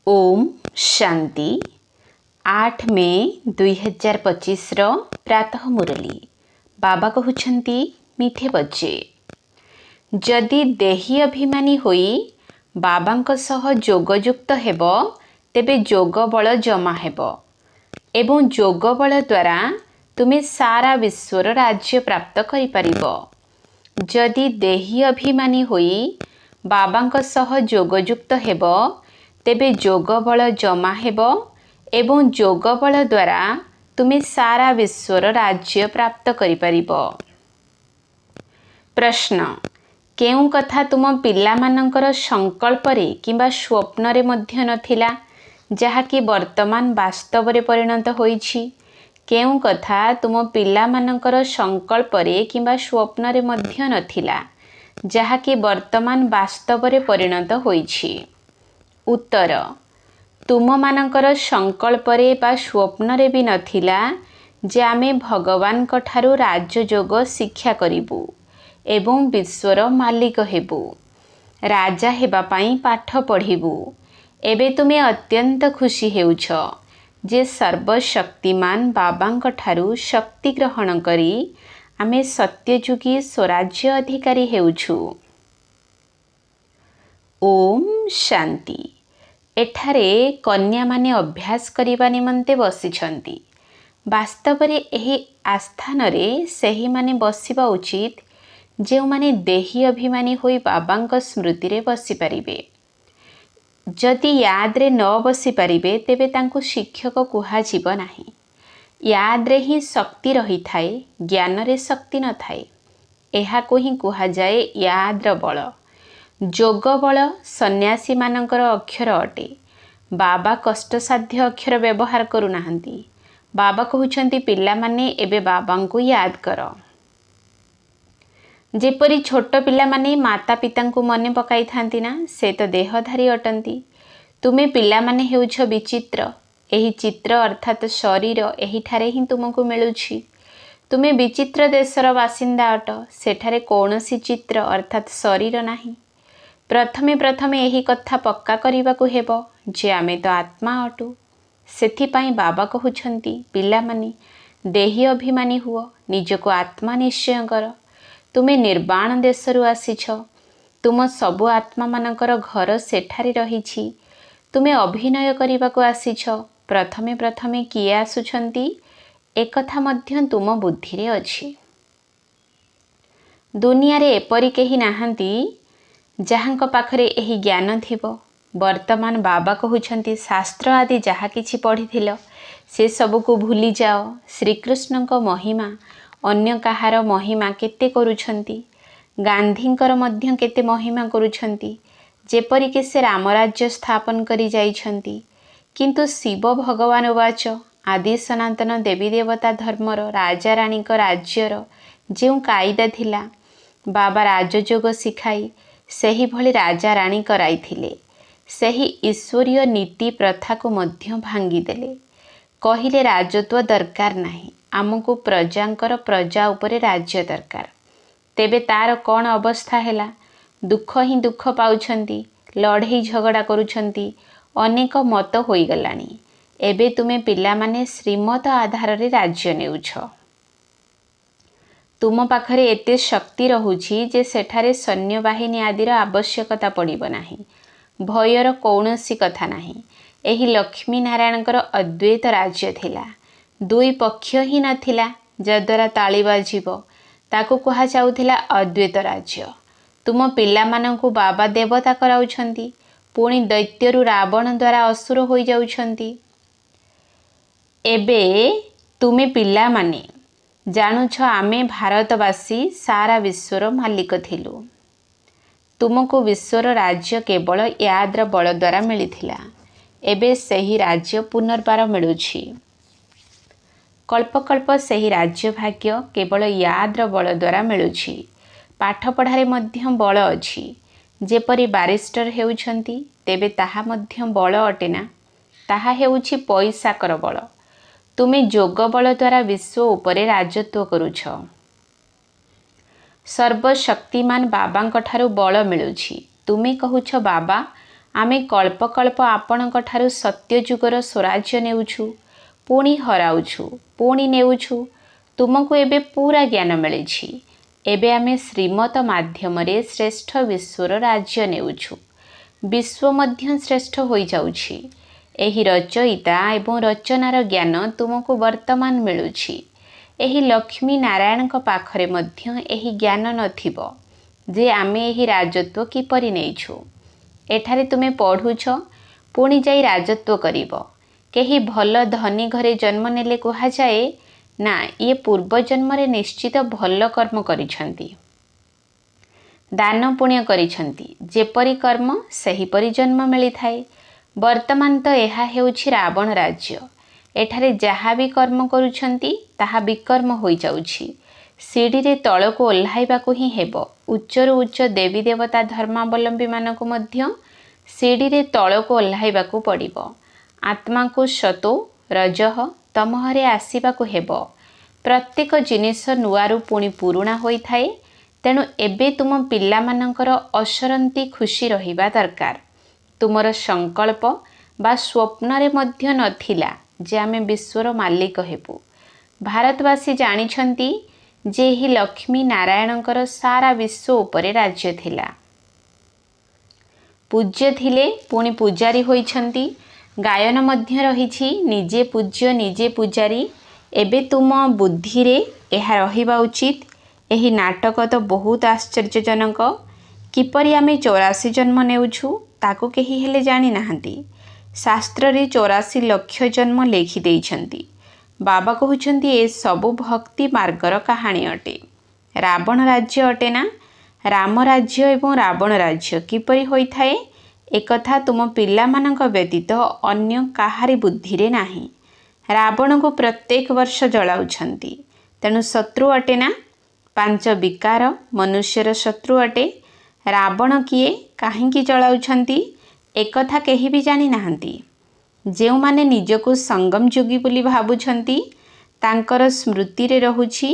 ओम शांति 8 मे 2025 प्रातः मुरली बाबा कहउछंती मिठे बच्चे जदि देही अभिमानी होई बाबांक सह जोगयुक्त हेब तेबे जोग बल जमा हेब एवं जोग बल द्वारा तुमे सारा विश्वर राज्य प्राप्त करि परिबो। जदि देही अभिमानी होई बाबांक सह जोगयुक्त हेब तेबे जोग बल जमा हेब एवं जोग बल द्वारा तुमे सारा विश्वर राज्य प्राप्त करि परिबो। प्रश्न केउ कथा तुम पिला मानकर संकल्प रे किंबा स्वप्न रे मध्य नथिला जहाँकि वर्तमान वास्तव रे परिणत होईछि। केउ कथा तुम पिला मानकर संकल्प रे किंबा स्वप्न रे मध्य नथिला जहाँकि वर्तमान वास्तव रे परिणत होईछि। उत्तर तुम मानकर संकल्प रे बा स्वप्न रे भी नथिला जे आमे भगवान कठारु राजयोग शिक्षा करिबु एवं विश्वर मालिक हेबु राजा हेबा पाई पाठ पढ़िबु। एबे तुमे अत्यंत खुशी हेउछ जे सर्वशक्तिमान बाबांक ठारु शक्ति ग्रहण करी आमे सत्यजुगी स्वराज्य अधिकारी हेउछु। ओम शांति। एठारे कन्या माने अभ्यास करिबा निमंते बसिछंती। वास्तव रे एही आस्थान रे सेही माने बसिबा उचित जे माने देही अभिमानी होई बाबांक स्मृति रे बसि परिबे। जदि याद रे न बसि परिबे तेबे तांकु शिक्षक कुहा जीव नाही। याद रे ही शक्ति रही थाए, ज्ञान रे शक्ति न थाए। एहा को ही कुहा जाए याद र बल। जोग बल सन्यासी मानकर अक्षर अटे। बाबा कष्टसाध्य अक्षर व्यवहार करू नाहंती। बाबा कहउछंती पिला माने एबे बाबांकु याद कर। जेपरी छोट पिला माने माता पितांकु मने पकाई थांती ना से तो देहधारी अटंती। तुमे पिला माने हेउछ विचित्र। एही चित्र अर्थात शरीर एही ठारे ही तुमको मिलुछि। तुमे विचित्र देशर बासिंदा अट। सेठारे कौनसी चित्र अर्थात शरीर नाही। प्रथमे प्रथमे एही कथा पक्का करिबाकु हेबो जे आमे तो आत्मा अटु। सेथिपाई बाबा कहउछंती पिला माने देही अभिमानी हुओ, निजको आत्मा निश्चय कर। तुमे निर्वाण देशरु आसीछ। तुम सबु आत्मा मानकर घर सेठारे रहिछि। तुमे अभिनय करिबाकु आसीछ। प्रथमे प्रथमे किए आसुछंती एकथा मध्य तुम बुद्धि रे अछि। दुनिया रे एपरि केही नाहंती जहाँक पाखरे एही ज्ञान थिबो। वर्तमान बाबा कहउछंती शास्त्र आदि जहा किछि पढ़िथिल से सबको भूली जाओ। श्रीकृष्णक महिमा अन्य कहार महिमा केते करूछंती। गांधींकर मध्य केते महिमा करूछंती जेपरि के से रामराज्य स्थापन करी जाइछंती। किंतु शिव भगवान वाच आदि सनातन देवी देवता धर्मर राजा रानीक राज्यर जेउ कायदा थिला बाबा राजयोग शिखाई सेही भली राजा रानी कराइथिले। सेही ईश्वरीय नीति प्रथा को मध्य भांगी देले। कहिले राजत्व दरकार नाही, आमको प्रजांकर प्रजा उपरे राज्य दरकार। तेबे तार कौन अवस्था हैला? दुख ही दुख पाउछंती, लड़ाई झगड़ा करूछंती, अनेक मत होई गलानी। एबे तुमे पिला माने श्रीमत आधार रे राज्य नेउछ। तुम पाखरे एते शक्ति रहुछि जे सेठारे सैन्य बाहिनी आदिर आवश्यकता पड़िबो नाही। भयर कौनसी कथा नाही। एही लक्ष्मी नारायणकर अद्वैत राज्य थिला। दुई पक्ष ही नथिला जद्वारा ताली बाजिबो ताकू कहा जाउथिला अद्वैत राज्य। तुम पिला मानंकु बाबा देवता कराउछंती, पुणी दैत्यरु रावण द्वारा असुर होई जाउछंती। एबे तुमे पिला माने जानुछ आमे भारतवासी सारा विश्वर मालिक थिलु। तुमको विश्वर राज्य केवल याद्र बल द्वारा मिलिथिला। एबे सही राज्य पुनर्बार मिलुछि। कल्प कल्प सही राज्य भाग्य केवल याद्र बल द्वारा मिलुछि। पाठ पढ़ारे मध्य बल अछि। जेपरि बारिस्टर हेउछंती तेबे ताहा मध्य बल अटेना। ताहा हेउछि पैसाकर बल। तुमे जोग बल द्वारा विश्व उपरे राजत्व करूछ। सर्वशक्तिमान बाबांक ठारु बल मिलुछि। तुमे कहूछ बाबा आमे कल्प कल्प आपणक ठारु सत्यजुगर स्वराज्य नेउछु, पुणी हराउछु, पुणी नेउछु। तुमको एबे पूरा ज्ञान मिलिछि। एबे आमे श्रीमत माध्यम रे श्रेष्ठ विश्वर राज्य नेउछु। विश्व मध्य श्रेष्ठ होई जाउछि। एही रचयिता एवं रचनार ज्ञान तुमको वर्तमान मिलुछि। एही लक्ष्मी नारायण पाखरे मध्य एही ज्ञान नथिबो जे आमे एही राजत्व किपरि नेइछु। एठारे तुमे पढ़ुछ, पुणी जाई राजत्व करिबो। केही भल धनी घरे जन्म नेले कुहा जाए ना ये पूर्व जन्म रे निश्चित भल कर्म करिछंती, दान पुण्य करिछंती। जेपरि कर्म सेहीपरि जन्म मिली थाए। वर्तमान तो एहा हेउछि रावण राज्य। एठारे जहा भी कर्म करुछंती ताहा विकर्म होई जाउछि। सीढ़ी रे तळको ओल्हाइबाकु ही हेबो। उच्चरु उच्च देवी देवता धर्मावलंबी मानकु मध्य सीढ़ी रे तळको ओल्हाइबाकु पड़िबो। आत्मा को सतो रजह तमहरे आसीबाकु हेबो। प्रत्येक जिनिस नुआरु पुणी पुरुणा होई थाए। तेणु एबे तुम पिला मानकर असरंती खुशी रहिबा दरकार। तुमर संकल्प बा स्वप्न रे मध्य नथिला जे आमे विश्वर मालिक हेबु। भारतवासी जानिछंती जे ही लक्ष्मी नारायणकर सारा विश्व उपरे राज्य थिला। पूज्य थिले पुणी पूजारी होइछंती। गायन मध्य रहिछि निजे पूज्य निजे पूजारी। एबे तुम बुद्धि रे एहा रहिबा उचित। एही नाटक तो बहुत आश्चर्यजनक। किपरि आमे 84 जन्म नेउछु ताको केही हेले जानि नाहंती। शास्त्र रे 84 लक्ष जन्म लेखि देइछंती। बाबा कहउछंती ए सबु भक्ति मार्गर कहानी अटे। रावण राज्य अटे ना। राम राज्य एवं रावण राज्य किपरि होई थाए एकथा तुम पिला मानक व्यतीत अन्य काहारी बुद्धि रे नाही। रावण को प्रत्येक वर्ष जलाउछंती। तेणु शत्रु अटे ना। 5 विकार मनुष्यर शत्रु अटे। रावण किए काहींकी जलाउछंती एकथा केही भी जानि नाहंती। जेउ माने निजको संगम जोगी बोली भाबुछंती तांकर स्मृति रे रहुछि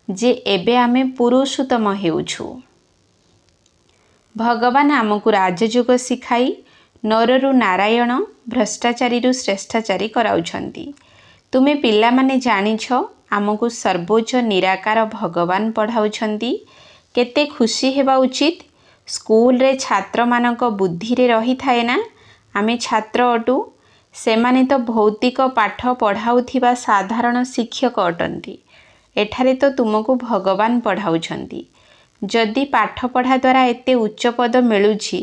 जे एबे आमे पुरुषोत्तम हेउछु। भगवान आमको राजयोग शिखाई नररु नारायण भ्रष्टाचारी रु श्रेष्ठाचारी कराउछंती। तुमे पिला माने जानिछ आमको सर्वोच्च निराकार भगवान पढ़ाउछंती। केते खुशी हेबा उचित। स्कूल रे छात्र मानक बुद्धि रे रही थाए ना आमे छात्र अटू। सेमाने तो भौतिक पाठ पढ़ाउथिबा साधारण शिक्षक अटंती। एठारे तो तुमको भगवान पढ़ाउछंती। जदि पाठ पढ़ा द्वारा एते उच्च पद मिलुछि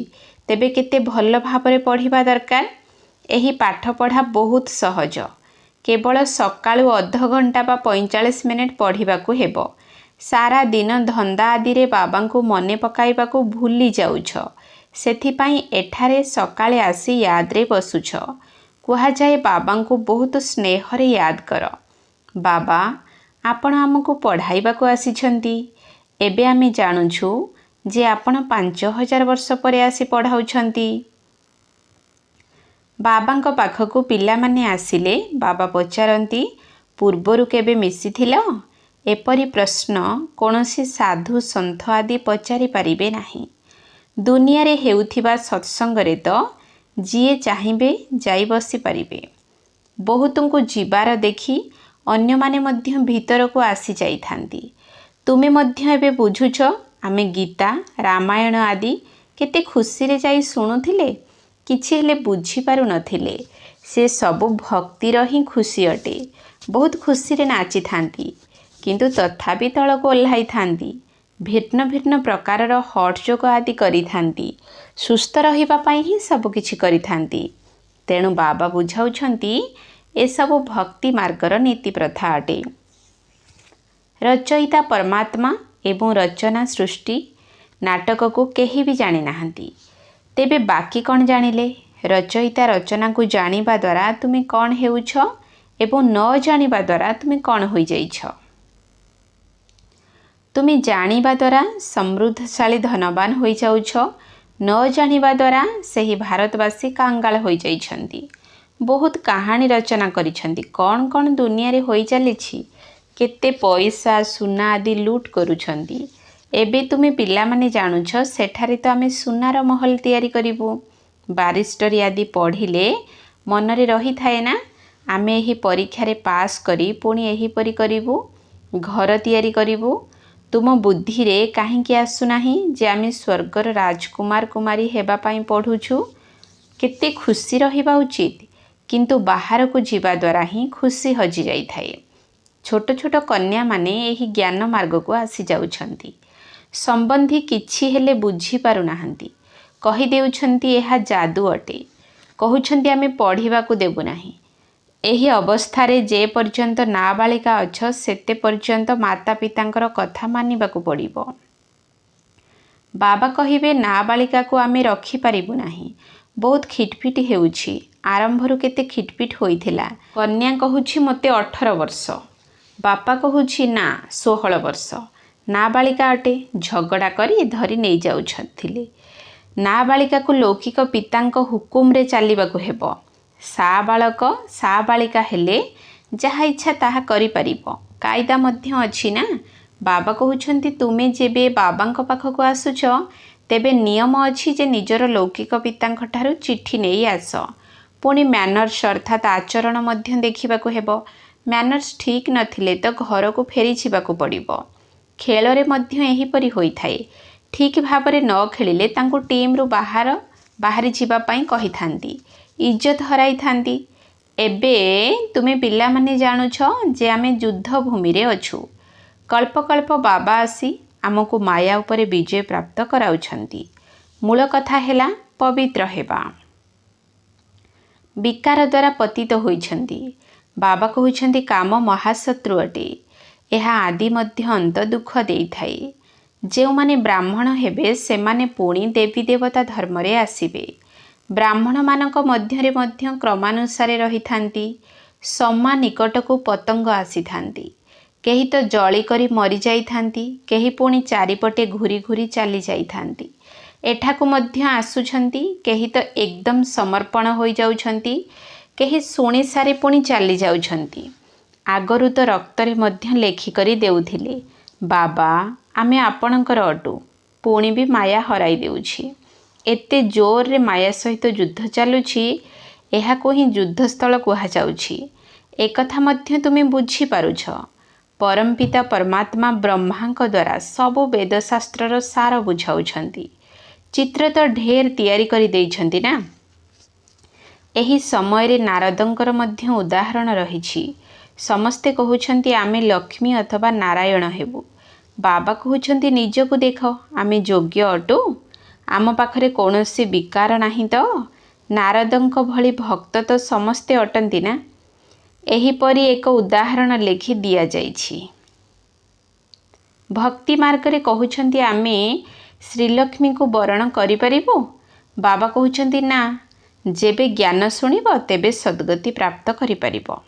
तेबे केते भल भाबरे पढ़िबा दरकार। एही पाठ पढ़ा बहुत सहज। केवल सकाळु अध घंटा बा 45 मिनिट पढ़िबाकू हेबो। सारा दिन धंदा आदि रे बाबांको मने पकाइबाकू भूली जाउछ। सेथिपाई एठारे सकाळे आसी याद रे बसुछ। कुहा जाए बाबांको बहुत स्नेह रे याद कर। बाबा आपण हमको पढ़ाइबाकू आसीछंती। एबे आमे जानुछु जे आपण 5000 वर्ष परे आसी पढ़ाउछंती। बाबांको पाखकू पिला माने आसिले बाबा पचारंती पूर्वरु केबे मिसिथिल। एपरि प्रश्न कोनोसी साधु संत आदि पचारि पारिबे नाही। दुनिया रे हेउथिबा सत्संग रे तो जिए चाहिबे जाई बसी पारिबे। बहुतंकु जीवार देखि अन्य माने मध्य भीतर को आसी जाई थांती। तुमे मध्य एबे बुझुछ आमे गीता रामायण आदि केते खुशी रे जाई सुनुथिले किछि हेले बुझी पारु नथिले। से सबु भक्तिर ही खुशी अटे। बहुत खुशी रे नाची थांती किंतु तथापि तळको ओल्हाई थांती। भिन्न भिन्न प्रकारर हट जोग आदि करि थांती। सुस्थ रहिबा पई ही सब किछि करि थांती। तेणु बाबा बुझाउछंती ए सबु भक्ति मार्गर नीति प्रथा अटे। रचयिता परमात्मा एवं रचना सृष्टि नाटक को केही भी जानि नाहंती। तेबे बाकी कौन जानिले? रचयिता रचना को जानिबा द्वारा तुमे कौन हेउछ एवं न जानिबा द्वारा तुमे कौन होई जाइछ। तुमे जानिबा द्वारा समृद्धशाली धनवान होई जाउछ। न जानिबा द्वारा सेही भारतवासी कांगाल होई जाइछंती। बहुत कहानी रचना करिछंती। कौन कौन दुनिया रे होई चलिछि। केते पैसा सुना आदि लूट करुछंती। एबे तुमे पिला माने जानुछ सेठारे तो आमे सुनार महल तैयारी करिबु। बारिस्टरी आदि पढ़िले मनरे रही थाए ना आमे एही परीक्षारे पास करी पुणी एहीपरि करिबु घर तैयारी करिबु। तुम बुद्धि रे काहींकी आसुनाही जे आमे स्वर्गर राजकुमार कुमारी हेबा पाई पढ़ुछु। केते खुशी रहिबा उचित, किंतु बाहर को जीवा द्वारा ही खुशी हजि जाई थाए। छोट छोट कन्या माने एही ज्ञान मार्ग को आसी जाउछंती। संबंधी किछि हेले बुझी पारु नाहंती, कहि देउछंती एहा जादू अटे, कहउछंती आमे पढ़िबा को देबु नाही। एही अवस्थारे जे पर्यंत नाबालिका अछ सेते पर्यंत माता पितांकर कथा मानिबा को पड़िबो। बाबा कहिबे नाबालिका को आमे रखी पारिबु नाही, बहुत खिटपिट हेउछि। आरंभरु केते खिटपिट होइथिला। कन्या कहूछि मते 18 वर्ष, बापा कहूछि ना 16 वर्ष। नाबालिका अटे, झगड़ा करी धरी नहीं जाउछथिले। नाबालिका को लौकिक पितांक हुकुम रे चालिबाकु हेबो। साबालक साबालिका हेले जहा इच्छा ताहा करि परिबो, कायदा मध्य अछि ना। बाबा कहउछंती तुमे जेबे बाबांक पाखकु आसुछ तेबे नियम अछि जे निजर लौकिक पितांक ठारू चिठी नेई आस। पुणी मैनर्स अर्थात आचरण मध्य देखिबाकु हेबो। मैनर्स ठीक नथिले तो घर को फेरी छिबाकु पड़िबो। खेलरे मध्य एहीपरि होइथाए। ठीक भाबरे न खेलिले तांको टीम रु बाहरी जीवा पाई कहि थांती, इज्जत हराई थांती। एबे तुमे पिला माने जानुछ जे आमे युद्ध भूमि रे अछु। कल्प कल्प बाबा आसी आमको माया उपरे विजय प्राप्त कराउछंती। मूल कथा हेला पवित्र हेबा। विकार द्वारा पतित होइछंती। बाबा कहउछंती काम महाशत्रु अटे, एहा आदि मध्य अंत दुख देई थाए। जेउ माने ब्राह्मण हेबे सेमाने पुणी देवी देवता धर्म रे आसीबे। ब्राह्मण मानक मध्यरे मध्य क्रमानुसारे रही थांती। सम्मा निकट को पतंग आसी थांती। केही तो जଳି करी मरी जाई थांती, केही पुणी चारिपटे घुरी घुरी चली जाई थांती। एठाकु मध्य आसुछंती, केही तो एकदम समर्पण होई जाउछंती, केही सुनी सारी पुणी चली जाउछंती। आगरु तो रक्तरे मध्य लेखि करी देउथिले, बाबा आमे आपणकर अटु, पुणी भी माया हराई देउछि। एते जोर रे माया सहित युद्ध चलुछि, एहाको ही युद्धस्थल कुहा जाउछि। एकथा मध्य तुमे बुझी पारुछ। परमपिता परमात्मा ब्रह्मांक द्वारा सबु वेदशास्त्रर सार बुझाउछंती। चित्र तो ढेर तैयारी करी देइछंती ना। एही समय रे नारदंकर मध्य उदाहरण रहिछि। समस्ते कहउछंती आमे लक्ष्मी अथवा नारायण हेबु। बाबा कहउछंती निजको देख, आमे योग्य अटु, आम पाखरे कौनसी विकार नाही तो। नारदंक भली भक्त तो समस्ते अटंती ना। एहीपरि एक उदाहरण लेखि दिया जाइछि। भक्ति मार्ग रे कहउछंती आमे श्रीलक्ष्मी को वरण करि परिबो। बाबा कहउछंती ना, जेबे ज्ञान सुनिबो तेबे सद्गति प्राप्त करि परिबो।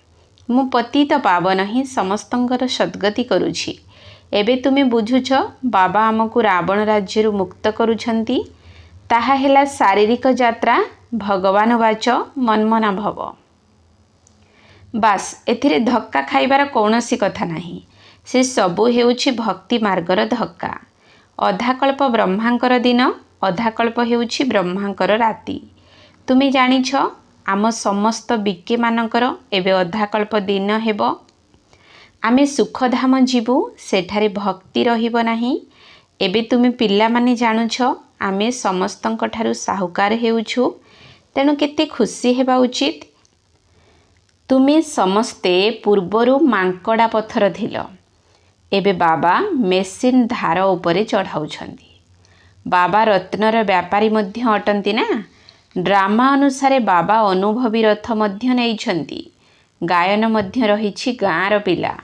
मु पतित पावन ही समस्तंकर सद्गति करुछि। एबे तुमे बुझुछ बाबा आमको रावण राज्यरु मुक्त करुछंती। ताहा हेला शारीरिक यात्रा, भगवान वाच मनमना भव। बास एथिरे धक्का खाइबार कौनसी कथा नाही। से सबु हेउछि भक्ति मार्गर धक्का। अधाकल्प ब्रह्मांकर दिन, अधाकल्प हेउछि ब्रह्मांकर राति। तुमे जानिछ आम समस्त बिके मानकर एबे अधाकल्प दिन हेबो। आमे सुखधाम जीवु, सेठारे भक्ति रहिबो नाही। एबे तुमे पिला माने जानुछ आमे समस्तंक ठारू साहुकार हेउछु, तेणु केते खुशी हेबा उचित। तुमे समस्ते पूर्वरु मांकड़ा पथर थिल, एबे बाबा मेसिन धार उपरे चढ़ाउछंती। बाबा रत्नर व्यापारी मध्य अटंती ना। ड्रामा अनुसारे बाबा अनुभवी रथ मध्य नेइछंती। गायन मध्य रहिछि गाँर पिला।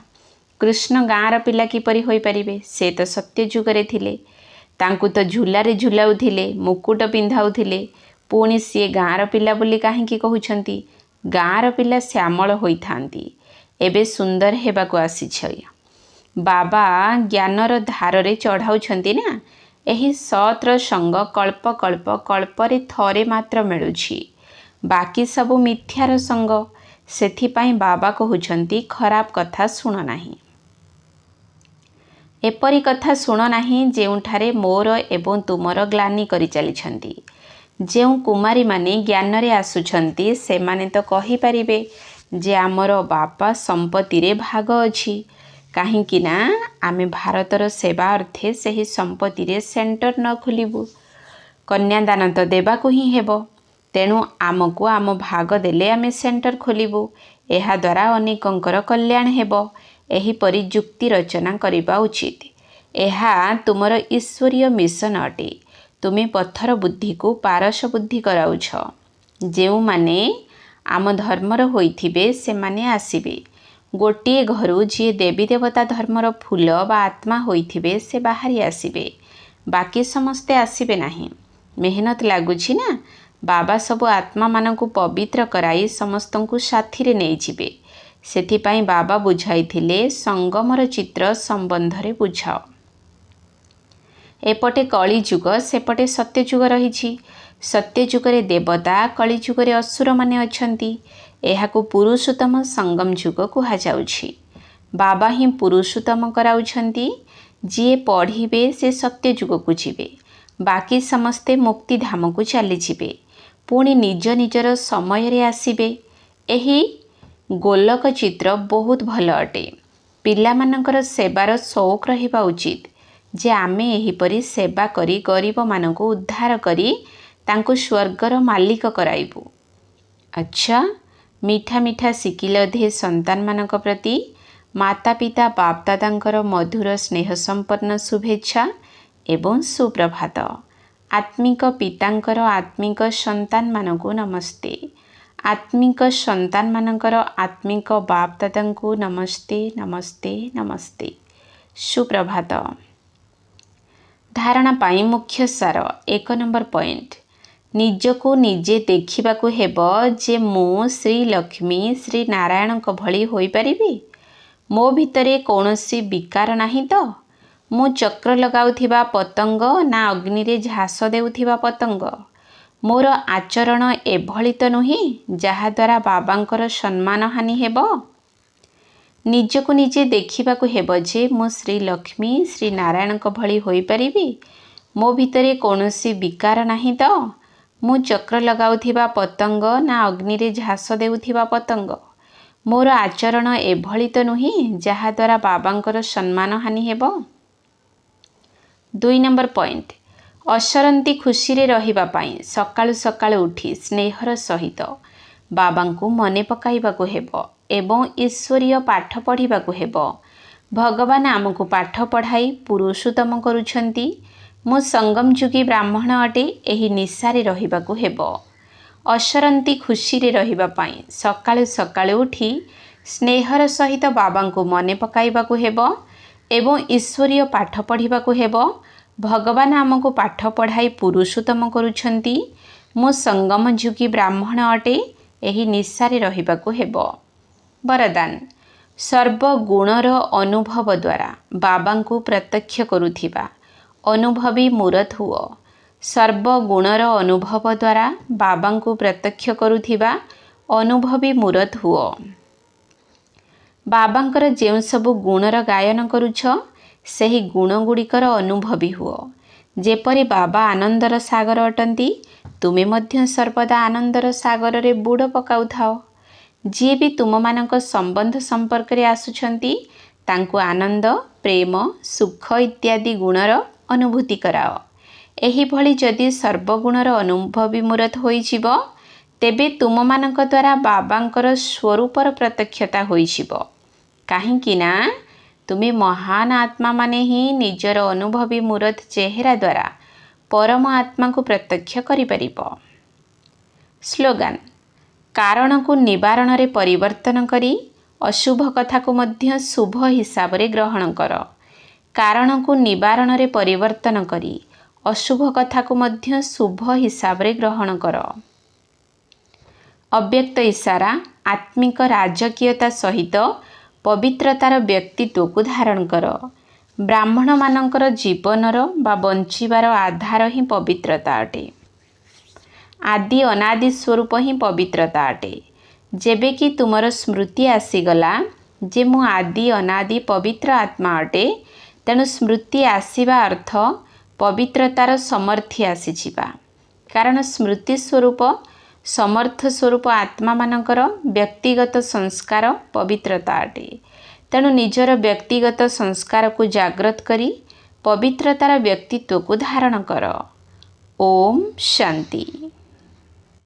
कृष्ण गाँर पिला किपरि होई परिबे? से तो सत्य जुगरे थिले। तांकु तो झुलारे झुलाउथिले, मुकुट पिंधाउथिले। पुणी सी गाँर पिला बोली काहींकी कहउछंती? गाँर पिला श्यामल होई थांती, एबे सुंदर हेबाकु आसीछ। बाबा ज्ञानर धारे चढ़ाउछंती ना। एही सत्र संग कल्प कल्प कल्परे थरे मात्र मिलुछि, बाकी सबु मिथ्यार संग। सेथिपाई बाबा कहउछंती खराब कथा सुन नाही। एपरी कथा सुन नाही जेउठारे मोर एवं तुमर ग्लानि करि चलिछंती। ଯେଉଁ କୁମାରୀମାନେ ଜ୍ଞାନରେ ଆସୁଛନ୍ତି ସେମାନେ ତ କହିପାରିବେ ଯେ ଆମର ବାପା ସମ୍ପତ୍ତିରେ ଭାଗ ଅଛି, କାହିଁକି ନା ଆମେ ଭାରତର ସେବା ଅର୍ଥେ ସେହି ସମ୍ପତ୍ତିରେ ସେଣ୍ଟର ନ ଖୋଲିବୁ। କନ୍ୟାଦାନ ତ ଦେବାକୁ ହିଁ ହେବ, ତେଣୁ ଆମକୁ ଆମ ଭାଗ ଦେଲେ ଆମେ ସେଣ୍ଟର ଖୋଲିବୁ। ଏହାଦ୍ୱାରା ଅନେକଙ୍କର କଲ୍ୟାଣ ହେବ। ଏହିପରି ଯୁକ୍ତି ରଚନା କରିବା ଉଚିତ। ଏହା ତୁମର ଈଶ୍ୱରୀୟ ମିଶନ ଅଟେ। ତୁମେ ପଥର ବୁଦ୍ଧିକୁ ପାରସ ବୁଦ୍ଧି କରାଉଛ। ଯେଉଁମାନେ ଆମ ଧର୍ମର ହୋଇଥିବେ ସେମାନେ ଆସିବେ। ଗୋଟିଏ ଘରୁ ଯିଏ ଦେବୀ ଦେବତା ଧର୍ମର ଫୁଲ ବା ଆତ୍ମା ହୋଇଥିବେ ସେ ବାହାରି ଆସିବେ, ବାକି ସମସ୍ତେ ଆସିବେ ନାହିଁ। ମେହନତ ଲାଗୁଛି ନା, ବାବା ସବୁ ଆତ୍ମାମାନଙ୍କୁ ପବିତ୍ର କରାଇ ସମସ୍ତଙ୍କୁ ସାଥିରେ ନେଇଯିବେ। ସେଥିପାଇଁ ବାବା ବୁଝାଇଥିଲେ ସଙ୍ଗମର ଚିତ୍ର ସମ୍ବନ୍ଧରେ ବୁଝାଅ। ଏପଟେ କଳିଯୁଗ, ସେପଟେ ସତ୍ୟଯୁଗ ରହିଛି। ସତ୍ୟଯୁଗରେ ଦେବତା, କଳିଯୁଗରେ ଅସୁରମାନେ ଅଛନ୍ତି। ଏହାକୁ ପୁରୁଷୋତ୍ତମ ସଙ୍ଗମ ଯୁଗ କୁହାଯାଉଛି। ବାବା ହିଁ ପୁରୁଷୋତ୍ତମ କରାଉଛନ୍ତି। ଯିଏ ପଢ଼ିବେ ସେ ସତ୍ୟଯୁଗକୁ ଯିବେ, ବାକି ସମସ୍ତେ ମୁକ୍ତିଧାମକୁ ଚାଲିଯିବେ, ପୁଣି ନିଜ ନିଜର ସମୟରେ ଆସିବେ। ଏହି ଗୋଲକ ଚିତ୍ର ବହୁତ ଭଲ ଅଟେ। ପିଲାମାନଙ୍କର ସେବାର ସଉକ ରହିବା ଉଚିତ ଯେ ଆମେ ଏହିପରି ସେବା କରି ଗରିବମାନଙ୍କୁ ଉଦ୍ଧାର କରି ତାଙ୍କୁ ସ୍ୱର୍ଗର ମାଲିକ କରାଇବୁ। ଆଚ୍ଛା, ମିଠା ମିଠା ଶିଖିଲେ ଅଧେ ସନ୍ତାନମାନଙ୍କ ପ୍ରତି ମାତା ପିତା ବାପ ଦାଦାଙ୍କର ମଧୁର ସ୍ନେହ ସମ୍ପନ୍ନ ଶୁଭେଚ୍ଛା ଏବଂ ସୁପ୍ରଭାତ। ଆତ୍ମିକ ପିତାଙ୍କର ଆତ୍ମିକ ସନ୍ତାନମାନଙ୍କୁ ନମସ୍ତେ। ଆତ୍ମିକ ସନ୍ତାନମାନଙ୍କର ଆତ୍ମିକ ବାପ ଦାଦାଙ୍କୁ ନମସ୍ତେ ନମସ୍ତେ ନମସ୍ତେ। ସୁପ୍ରଭାତ। ଧାରଣା ପାଇଁ ମୁଖ୍ୟ ସାର। 1 ନମ୍ବର ପଏଣ୍ଟ, ନିଜକୁ ନିଜେ ଦେଖିବାକୁ ହେବ ଯେ ମୁଁ ଶ୍ରୀ ଲକ୍ଷ୍ମୀ ଶ୍ରୀ ନାରାୟଣଙ୍କ ଭଳି ହୋଇପାରିବି। ମୋ ଭିତରେ କୌଣସି ବିକାର ନାହିଁ ତ? ମୁଁ ଚକ୍ର ଲଗାଉଥିବା ପତଙ୍ଗ ନା ଅଗ୍ନିରେ ଝାସ ଦେଉଥିବା ପତଙ୍ଗ? ମୋର ଆଚରଣ ଏଭଳି ତ ନୁହେଁ ଯାହାଦ୍ୱାରା ବାବାଙ୍କର ସମ୍ମାନ ହାନି ହେବ। ନିଜକୁ ନିଜେ ଦେଖିବାକୁ ହେବ ଯେ ମୁଁ ଶ୍ରୀ ଲକ୍ଷ୍ମୀ ଶ୍ରୀ ନାରାୟଣଙ୍କ ଭଳି ହୋଇପାରିବି। ମୋ ଭିତରେ କୌଣସି ବିକାର ନାହିଁ ତ? ମୁଁ ଚକ୍ର ଲଗାଉଥିବା ପତଙ୍ଗ ନା ଅଗ୍ନିରେ ଝାସ ଦେଉଥିବା ପତଙ୍ଗ? ମୋର ଆଚରଣ ଏଭଳି ତ ନୁହେଁ ଯାହାଦ୍ୱାରା ବାବାଙ୍କର ସମ୍ମାନ ହାନି ହେବ। 2 ନମ୍ବର ପଏଣ୍ଟ, ଅସରନ୍ତି ଖୁସିରେ ରହିବା ପାଇଁ ସକାଳୁ ସକାଳୁ ଉଠି ସ୍ନେହର ସହିତ ବାବାଙ୍କୁ ମନେ ପକାଇବାକୁ ହେବ ଏବଂ ଈଶ୍ୱରୀୟ ପାଠ ପଢ଼ିବାକୁ ହେବ। ଭଗବାନ ଆମକୁ ପାଠ ପଢ଼ାଇ ପୁରୁଷୋତ୍ତମ କରୁଛନ୍ତି। ମୁଁ ସଙ୍ଗମ ଯୁଗୀ ବ୍ରାହ୍ମଣ ଅଟେ, ଏହି ନିଶାରେ ରହିବାକୁ ହେବ। ଅସରନ୍ତି ଖୁସିରେ ରହିବା ପାଇଁ ସକାଳୁ ସକାଳୁ ଉଠି ସ୍ନେହର ସହିତ ବାବାଙ୍କୁ ମନେ ପକାଇବାକୁ ହେବ ଏବଂ ଈଶ୍ୱରୀୟ ପାଠ ପଢ଼ିବାକୁ ହେବ। ଭଗବାନ ଆମକୁ ପାଠ ପଢ଼ାଇ ପୁରୁଷୋତ୍ତମ କରୁଛନ୍ତି। ମୁଁ ସଙ୍ଗମ ଯୁଗୀ ବ୍ରାହ୍ମଣ ଅଟେ, ଏହି ନିଶାରେ ରହିବାକୁ ହେବ। ବରଦାନ, ସର୍ବଗୁଣର ଅନୁଭବ ଦ୍ୱାରା ବାବାଙ୍କୁ ପ୍ରତ୍ୟକ୍ଷ କରୁଥିବା ଅନୁଭବୀ ମୂରତ ହୁଅ। ସର୍ବଗୁଣର ଅନୁଭବ ଦ୍ୱାରା ବାବାଙ୍କୁ ପ୍ରତ୍ୟକ୍ଷ କରୁଥିବା ଅନୁଭବୀ ମୂରତ ହୁଅ। ବାବାଙ୍କର ଯେଉଁ ସବୁ ଗୁଣର ଗାୟନ କରୁଛ ସେହି ଗୁଣଗୁଡ଼ିକର ଅନୁଭବୀ ହୁଅ। ଯେପରି ବାବା ଆନନ୍ଦର ସାଗର ଅଟନ୍ତି, ତୁମେ ମଧ୍ୟ ସର୍ବଦା ଆନନ୍ଦର ସାଗରରେ ବୁଡ଼ ପକାଉଥାଅ। ଯିଏ ବି ତୁମମାନଙ୍କ ସମ୍ବନ୍ଧ ସମ୍ପର୍କରେ ଆସୁଛନ୍ତି ତାଙ୍କୁ ଆନନ୍ଦ, ପ୍ରେମ, ସୁଖ ଇତ୍ୟାଦି ଗୁଣର ଅନୁଭୂତି କରାଅ। ଏହିଭଳି ଯଦି ସର୍ବଗୁଣର ଅନୁଭବୀ ମୂରତ ହୋଇଯିବ, ତେବେ ତୁମମାନଙ୍କ ଦ୍ୱାରା ବାବାଙ୍କର ସ୍ୱରୂପର ପ୍ରତ୍ୟକ୍ଷତା ହୋଇଯିବ। କାହିଁକି ନା ତୁମେ ମହାନ ଆତ୍ମାମାନେ ହିଁ ନିଜର ଅନୁଭବୀ ମୂରତ ଚେହେରା ଦ୍ୱାରା ପରମ ଆତ୍ମାକୁ ପ୍ରତ୍ୟକ୍ଷ କରିପାରିବ। ସ୍ଲୋଗାନ, କାରଣକୁ ନିବାରଣରେ ପରିବର୍ତ୍ତନ କରି ଅଶୁଭ କଥାକୁ ମଧ୍ୟ ଶୁଭ ହିସାବରେ ଗ୍ରହଣ କର। କାରଣକୁ ନିବାରଣରେ ପରିବର୍ତ୍ତନ କରି ଅଶୁଭ କଥାକୁ ମଧ୍ୟ ଶୁଭ ହିସାବରେ ଗ୍ରହଣ କର। ଅବ୍ୟକ୍ତ ଇଶାରା, ଆତ୍ମିକ ରାଜକୀୟତା ସହିତ ପବିତ୍ରତାର ବ୍ୟକ୍ତିତ୍ୱକୁ ଧାରଣ କର। ବ୍ରାହ୍ମଣମାନଙ୍କର ଜୀବନର ବା ବଞ୍ଚିବାର ଆଧାର ହିଁ ପବିତ୍ରତା ଅଟେ। ଆଦି ଅନାଦି ସ୍ୱରୂପ ହିଁ ପବିତ୍ରତା ଅଟେ। ଯେବେ କି ତୁମର ସ୍ମୃତି ଆସିଗଲା ଯେ ମୁଁ ଆଦି ଅନାଦି ପବିତ୍ର ଆତ୍ମା ଅଟେ, ତେଣୁ ସ୍ମୃତି ଆସିବା ଅର୍ଥ ପବିତ୍ରତାର ସମର୍ଥି ଆସିଯିବା। କାରଣ ସ୍ମୃତି ସ୍ୱରୂପ ସମର୍ଥ ସ୍ୱରୂପ ଆତ୍ମାମାନଙ୍କର ବ୍ୟକ୍ତିଗତ ସଂସ୍କାର ପବିତ୍ରତା ଅଟେ। ତେଣୁ ନିଜର ବ୍ୟକ୍ତିଗତ ସଂସ୍କାରକୁ ଜାଗ୍ରତ କରି ପବିତ୍ରତାର ବ୍ୟକ୍ତିତ୍ୱକୁ ଧାରଣ କର। ଓମ୍ ଶାନ୍ତି।